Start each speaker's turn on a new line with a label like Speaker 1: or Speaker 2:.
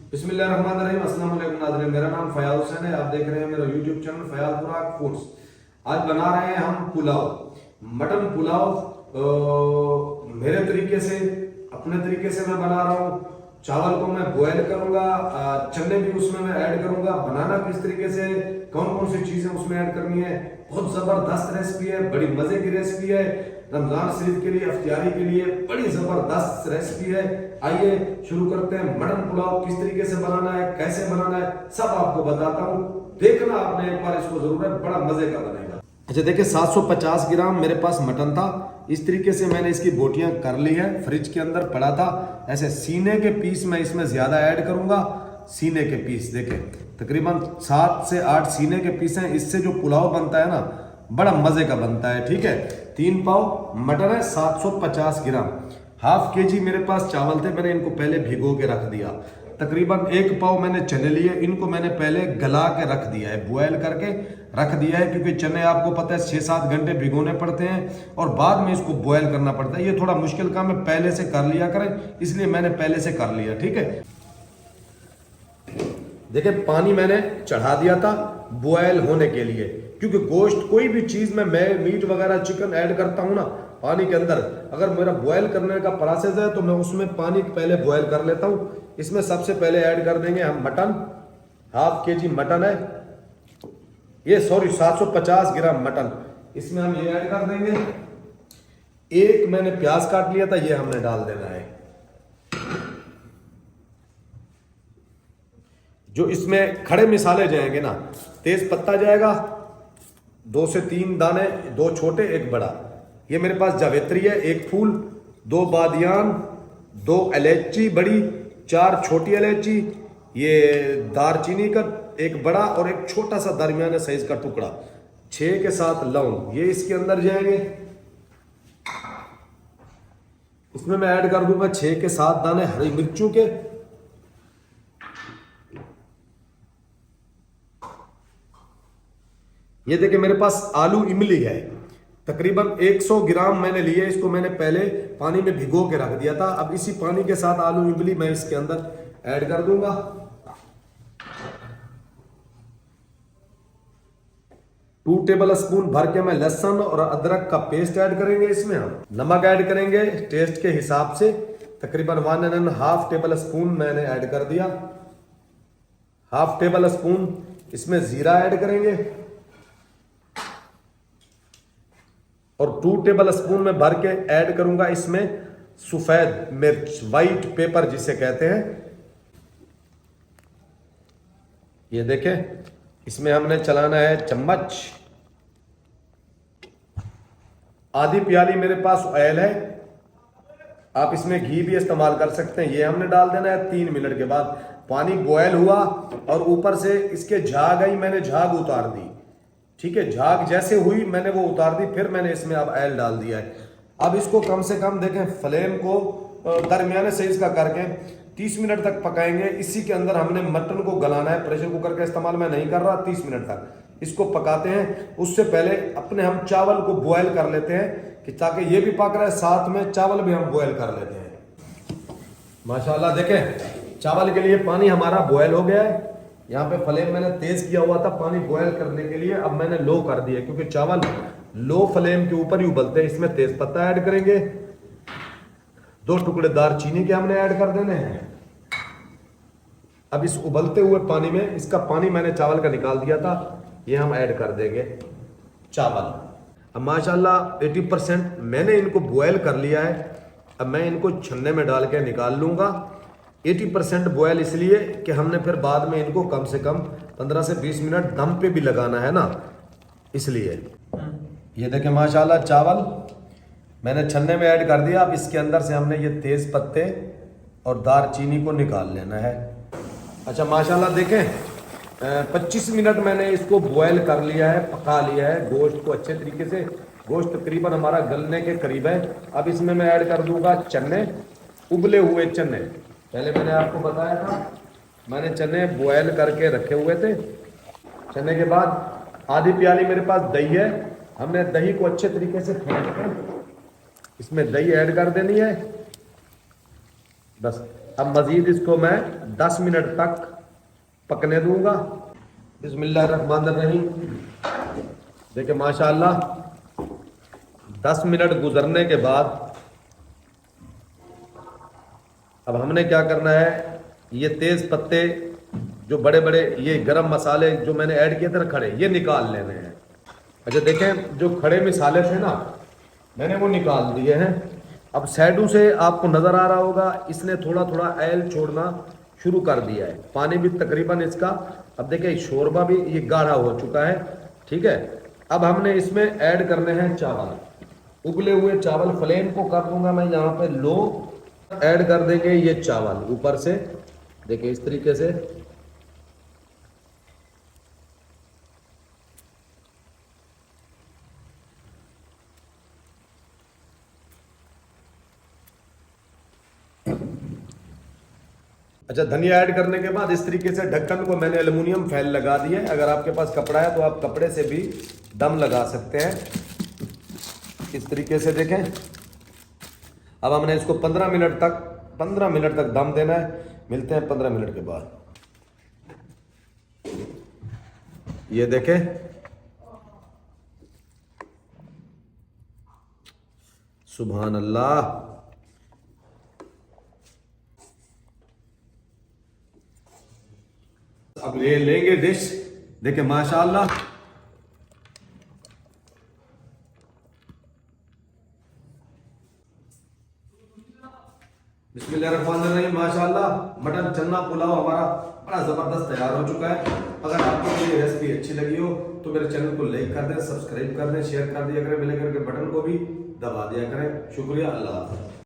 Speaker 1: बिस्मिल्लाहिर्रहमानिर्रहीम। अस्सलाम वालेकुम नाज़रीन, मेरा नाम फयाज हुसैन है। आप देख रहे हैं मेरा यूट्यूब चैनल फयाज पुराग फूड्स। आज बना रहे हैं हम पुलाव, मटन पुलाव। मेरे तरीके से, अपने तरीके से मैं बना रहा हूँ। चावल को मैं बॉयल करूंगा, चने भी उसमें मैं ऐड करूंगा। बनाना किस तरीके से, कौन कौन सी चीजें उसमें ऐड करनी है, बहुत जबरदस्त रेसिपी है, बड़ी मजे की रेसिपी है। रमजान शरीफ के लिए, अफ्तियारी के लिए बड़ी जबरदस्त रेसिपी है। आइए शुरू करते हैं। मटन पुलाव किस तरीके से बनाना है, कैसे बनाना है, सब आपको बताता हूँ। देखना आपने एक बार इसको जरूर है, बड़ा मजे का बनेगा। अच्छा देखिए, 750 ग्राम मेरे पास मटन था। इस तरीके से मैंने इसकी बोटियां कर ली है, फ्रिज के अंदर पड़ा था। ऐसे सीने के पीस मैं इसमें ज्यादा ऐड करूंगा। सीने के पीस देखें, तकरीबन 7 से 8 सीने के पीस हैं। इससे जो पुलाव बनता है ना, बड़ा मजे का बनता है। ठीक है, 3 पाव मटन है, 750 ग्राम। हाफ केजी मेरे पास चावल थे, मैंने इनको पहले भिगो के रख दिया। तकरीबन 1 पाव मैंने चने लिए, इनको मैंने पहले गला के रख दिया है, बॉयल करके रख दिया है। क्योंकि चने आपको पता है 6-7 घंटे भिगोने पड़ते हैं और बाद में इसको बॉयल करना पड़ता है। ये थोड़ा मुश्किल काम है, पहले से कर लिया करें, इसलिए मैंने पहले से कर लिया। ठीक है, देखिए पानी मैंने चढ़ा दिया था बॉयल होने के लिए। क्योंकि गोश्त, कोई भी चीज में मैं मीट वगैरह चिकन ऐड करता हूं ना पानी के अंदर, अगर मेरा बॉयल करने का प्रोसेस है तो मैं उसमें पानी पहले बॉयल कर लेता हूं। इसमें सबसे पहले ऐड कर देंगे हम मटन। हाफ केजी मटन है ये, सॉरी 750 ग्राम मटन। इसमें हम ये ऐड कर देंगे। एक मैंने प्याज काट लिया था, ये हमने डाल देना है। जो इसमें खड़े मिसाले जाएंगे ना, तेज पत्ता जाएगा 2 से 3 दाने, 2 छोटे 1 बड़ा। ये मेरे पास जावित्री है 1 फूल, 2 बादियान, 2 इलायची बड़ी, 4 छोटी इलायची, ये दारचीनी का 1 बड़ा और 1 छोटा सा दरमियाने साइज का टुकड़ा, 6 के 7 लौंग, ये इसके अंदर जाएंगे। इसमें मैं ऐड कर दूंगा 6 के 7 दाने हरी मिर्चों के। ये देखिए मेरे पास आलू इमली है, तकरीबन 100 ग्राम मैंने लिए। इसको मैंने पहले पानी में भिगो के रख दिया था। अब इसी पानी के साथ आलू इमली मैं इसके अंदर ऐड कर दूंगा। 2 टेबल स्पून भर के मैं लहसुन और अदरक का पेस्ट ऐड करेंगे। इसमें हम नमक ऐड करेंगे टेस्ट के हिसाब से, तकरीबन 1.5 टेबल स्पून मैंने ऐड कर दिया। हाफ टेबल स्पून इसमें जीरा ऐड करेंगे और 2 टेबल स्पून में भर के ऐड करूंगा इसमें सफेद मिर्च, व्हाइट पेपर जिसे कहते हैं। ये देखें, इसमें हमने चलाना है चम्मच। आधी प्याली मेरे पास ऑयल है, आप इसमें घी भी इस्तेमाल कर सकते हैं। ये हमने डाल देना है। 3 मिनट के बाद पानी बॉयल हुआ और ऊपर से इसके झाग आई, मैंने झाग उतार दी। ठीक है, झाग जैसे हुई मैंने वो उतार दी, फिर मैंने इसमें अब ऑयल डाल दिया है। अब इसको कम से कम देखें, फ्लेम को दरमियाने साइज का करके 30 मिनट तक पकाएंगे। इसी के अंदर हमने मटन को गलाना है। प्रेशर कुकर का इस्तेमाल मैं नहीं कर रहा। 30 मिनट तक इसको पकाते हैं। उससे पहले अपने हम चावल को बॉयल कर लेते हैं, कि ताकि ये भी पक रहा है, साथ में चावल भी हम बॉयल कर लेते हैं। माशाल्लाह देखें, चावल के लिए पानी हमारा बॉयल हो गया है। यहाँ पे फ्लेम मैंने तेज किया हुआ था पानी बॉयल करने के लिए, अब मैंने लो कर दिया, क्योंकि चावल लो फ्लेम के ऊपर ही उबलते हैं। इसमें तेज पत्ता ऐड करेंगे, 2 टुकड़े दारचीनी के हमने ऐड कर देने हैं। अब इस उबलते हुए पानी में, इसका पानी मैंने चावल का निकाल दिया था, ये हम ऐड कर देंगे चावल। अब माशाल्लाह 80% मैंने इनको बॉयल कर लिया है। अब मैं इनको छन्ने में डाल के निकाल लूंगा। 80% बॉयल इसलिए कि हमने फिर बाद में इनको कम से कम 15 से 20 मिनट दम पे भी लगाना है ना, इसलिए। ये देखें माशाल्लाह चावल मैंने छन्ने में ऐड कर दिया। अब इसके अंदर से हमने ये तेज पत्ते और दारचीनी को निकाल लेना है। अच्छा माशाल्लाह देखें, 25 मिनट मैंने इसको बॉयल कर लिया है, पका लिया है गोश्त को अच्छे तरीके से। गोश्त तकरीबन हमारा गलने के करीब है। अब इसमें मैं ऐड कर दूंगा चने, उबले हुए चने। पहले मैंने आपको बताया था, मैंने चने बॉयल करके रखे हुए थे। चने के बाद आधी प्याली मेरे पास दही है, हमने दही को अच्छे तरीके से फेंट कर इसमें दही ऐड कर देनी है। बस अब मजीद इसको मैं 10 मिनट तक पकने दूंगा। बिस्मिल्लाहिर्रहमानिर्रहीम। देखिए माशाअल्लाह 10 मिनट गुजरने के बाद अब हमने क्या करना है, ये तेज पत्ते जो बड़े बड़े ये गरम मसाले जो मैंने ऐड किए थे ना खड़े, ये निकाल लेने हैं। अच्छा देखें जो खड़े मसाले थे ना मैंने वो निकाल दिए हैं। अब साइडों से आपको नजर आ रहा होगा इसने थोड़ा थोड़ा ऑयल छोड़ना शुरू कर दिया है, पानी भी तकरीबन इसका, अब देखिए शोरबा भी ये गाढ़ा हो चुका है। ठीक है, अब हमने इसमें ऐड करने हैं चावल, उबले हुए चावल। फ्लेम को कर दूंगा मैं यहाँ पे लो, ऐड कर देंगे ये चावल ऊपर से, देखिए इस तरीके से। अच्छा धनिया ऐड करने के बाद इस तरीके से ढक्कन को मैंने एल्युमिनियम फैल लगा दिया है। अगर आपके पास कपड़ा है तो आप कपड़े से भी दम लगा सकते हैं इस तरीके से। देखें अब हमने इसको 15 मिनट तक दम देना है। मिलते हैं 15 मिनट के बाद। ये देखें सुभान अल्लाह, अब ले लेंगे डिश। देखिए माशाअल्लाह बिस्मिल्लाहिर्रहमानिर्रहीम। माशाअल्लाह मटन चन्ना पुलाव हमारा बड़ा जबरदस्त तैयार हो चुका है। अगर आपको ये रेसिपी अच्छी लगी हो तो मेरे चैनल को लाइक कर दें, सब्सक्राइब कर दें, शेयर कर दिया करें, बेल आइकन के बटन को भी दबा दिया करें। शुक्रिया, अल्लाह हाफ़िज़।